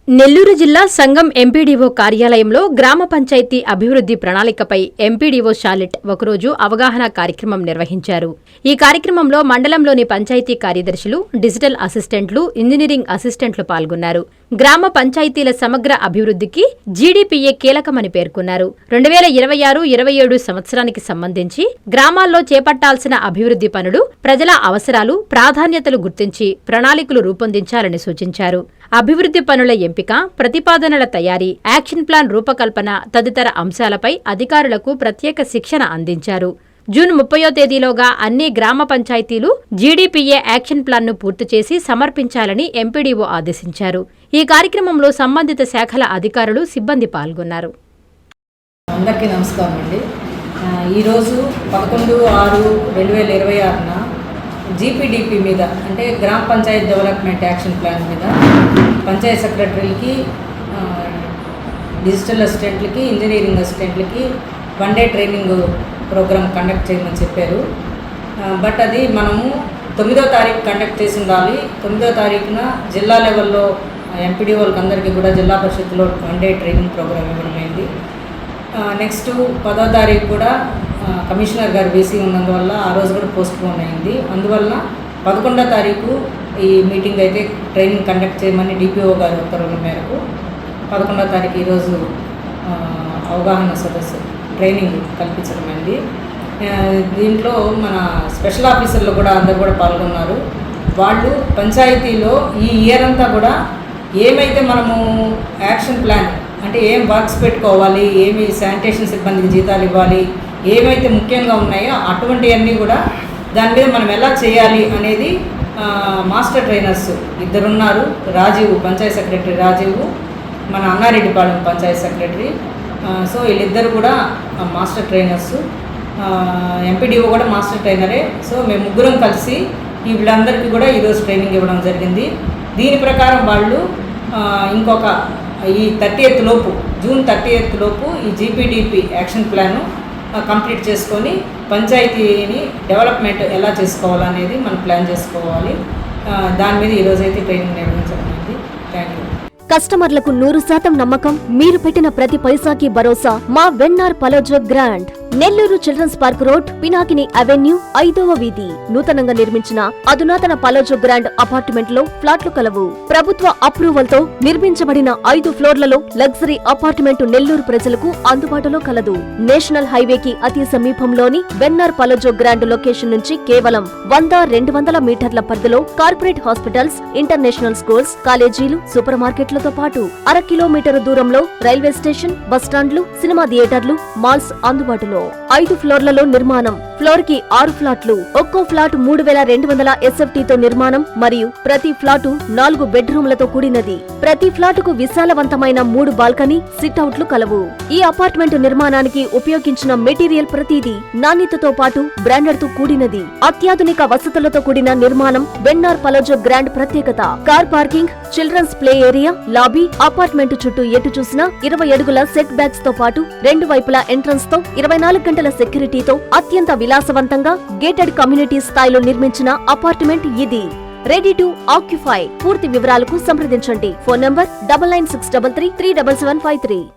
నెల్లూరు జిల్లా సంగం ఎంపీడీఓ కార్యాలయంలో గ్రామ పంచాయతీ అభివృద్ధి ప్రణాళికపై ఎంపీడీఓ షాలిట్ ఒకరోజు అవగాహన కార్యక్రమం నిర్వహించారు. ఈ కార్యక్రమంలో మండలంలోని పంచాయతీ కార్యదర్శులు, డిజిటల్ అసిస్టెంట్లు, ఇంజనీరింగ్ అసిస్టెంట్లు పాల్గొన్నారు. గ్రామ పంచాయతీల సమగ్ర అభివృద్ధికి జీడీపీఏ కీలకమని పేర్కొన్నారు. 2026-27 సంవత్సరానికి సంబంధించి గ్రామాల్లో చేపట్టాల్సిన అభివృద్ధి పనులు, ప్రజల అవసరాలు, ప్రాధాన్యతలు గుర్తించి ప్రణాళికలు రూపొందించాలని సూచించారు. అభివృద్ధి పనుల ఎంపిక, ప్రతిపాదనల తయారీ, యాక్షన్ ప్లాన్ రూపకల్పన తదితర అంశాలపై అధికారులకు ప్రత్యేక శిక్షణ అందించారు. జూన్ 30వ తేదీలోగా అన్ని గ్రామ పంచాయతీలు జీడీపీఏ యాక్షన్ ప్లాన్ను పూర్తి చేసి సమర్పించాలని ఎంపీడీఓ ఆదేశించారు. ఈ కార్యక్రమంలో సంబంధిత శాఖల అధికారులు, సిబ్బంది పాల్గొన్నారు. అందరికీ నమస్కారం అండి. ఈరోజు 11/6/2026న జీపీడీపీ మీద అంటే గ్రామ పంచాయత్ డెవలప్మెంట్ యాక్షన్ ప్లాన్ మీద పంచాయత్ సెక్రటరీలకి, డిజిటల్ అసిస్టెంట్లకి, ఇంజనీరింగ్ అసిస్టెంట్లకి 1 డే ట్రైనింగ్ ప్రోగ్రామ్ కండక్ట్ చేయమని చెప్పారు. బట్ అది మనము 9వ తారీఖు కండక్ట్ చేసి ఉండాలి. 9వ తారీఖున జిల్లా లెవెల్లో ఎంపీడీఓలకు అందరికీ కూడా జిల్లా పరిషత్తులో 1 డే ట్రైనింగ్ ప్రోగ్రామ్ ఇవ్వడమైంది. నెక్స్ట్ 10వ తారీఖు కూడా కమిషనర్ గారు బీసీ ఉన్నందువల్ల ఆ రోజు కూడా పోస్ట్ పోన్ అయింది. అందువల్ల 11వ తారీఖు ఈ మీటింగ్ అయితే ట్రైనింగ్ కండక్ట్ చేయమని డిపిఓ గారి ఉత్తర్వుల మేరకు 11వ తారీఖు ఈరోజు అవగాహన సదస్సు ట్రైనింగ్ కల్పించడమైంది. దీంట్లో మన స్పెషల్ ఆఫీసర్లు కూడా అందరు కూడా పాల్గొన్నారు. వాళ్ళు పంచాయతీలో ఈ ఇయర్ అంతా కూడా ఏమైతే మనము యాక్షన్ ప్లాన్ అంటే ఏం వర్క్స్ పెట్టుకోవాలి, ఏమి శానిటేషన్ సిబ్బందికి జీతాలు ఇవ్వాలి, ఏమైతే ముఖ్యంగా ఉన్నాయో అటువంటివన్నీ కూడా దాని మీద మనం ఎలా చేయాలి అనేది మాస్టర్ ట్రైనర్స్ 2 ఉన్నారు. రాజీవ్ పంచాయత్ సెక్రటరీ రాజీవ్, మన అన్నారెడ్డిపాలెం పంచాయత్ సెక్రటరీ. సో వీళ్ళిద్దరు కూడా మాస్టర్ ట్రైనర్స్. ఎంపీడీఓ కూడా మాస్టర్ ట్రైనరే. సో మేము ముగ్గురం కలిసి వీళ్ళందరికీ కూడా ఈరోజు ట్రైనింగ్ ఇవ్వడం జరిగింది. దీని ప్రకారం వాళ్ళు ఇంకొక ఈ 30th లోపు, జూన్ 30th లోపు ఈ జీపీడీపీ యాక్షన్ ప్లాను కంప్లీట్ చేసుకొని పంచాయతీని డెవలప్మెంట్ ఎలా చేసుకోవాలనేది మనం ప్లాన్ చేసుకోవాలి. దాని మీద ఈరోజైతే ట్రైనింగ్ నిర్వహించడం. Thank you. కస్టమర్లకు 100% నమ్మకం, మీరు పెట్టిన ప్రతి పైసాకి భరోసా మా వెన్నార్ పలోజో grand. Nellore children's park road, Pinakini avenue, 5వ వీధి. నూతనంగా నిర్మించిన అధునాతన పలోజో గ్రాండ్ అపార్ట్మెంట్ లో ఫ్లాట్లు కలవు. ప్రభుత్వ అప్రూవల్ తో నిర్మించబడిన 5 ఫ్లోర్లలో లగ్జరీ అపార్ట్మెంట్ నెల్లూరు ప్రజలకు అందుబాటులో కలదు. నేషనల్ హైవేకి అతి సమీపంలోని వెన్నార్ పలోజో గ్రాండ్ లొకేషన్ నుంచి కేవలం 100-200 మీటర్ల పరిధిలో కార్పొరేట్ హాస్పిటల్స్, ఇంటర్నేషనల్ స్కూల్స్, కాలేజీలు, సూపర్ మార్కెట్లతో పాటు 1/2 కిలోమీటర్ దూరంలో రైల్వే స్టేషన్, బస్టాండ్లు, సినిమా థియేటర్లు, మాల్స్ అందుబాటులో. 5 ఫ్లోర్లలో నిర్మాణం. ఫ్లోర్ కి 6 ఫ్లాట్లు. ఒక్కో ఫ్లాట్ 3200 SFT తో నిర్మాణం మరియు ప్రతి ఫ్లాటు 4 బెడ్రూమ్లతో కూడినది. ప్రతి ఫ్లాటుకు విశాలవంతమైన 3 బాల్కనీ, సిట్అవుట్లు కలవు. ఈ అపార్ట్మెంట్ నిర్మాణానికి ఉపయోగించిన మెటీరియల్ ప్రతిదీ నాణ్యతతో పాటు బ్రాండెడ్ తో కూడినది. అత్యాధునిక వసతులతో కూడిన నిర్మాణం వెన్నార్ పలోజో గ్రాండ్ ప్రత్యేకత. Car parking, children's play area, lobby, apartment చుట్టూ ఎటు చూసినా 20 అడుగుల సెట్ బ్యాక్స్ తో పాటు 2 వైపులా ఎంట్రన్స్ తో 24 గంటల సెక్యూరిటీతో అత్యంత విలాసవంతంగా గేటెడ్ కమ్యూనిటీ స్థాయిలో నిర్మించిన అపార్ట్మెంట్ ఇది. Ready to occupy. పూర్తి వివరాలకు సంప్రదించండి. Phone number 9963337753.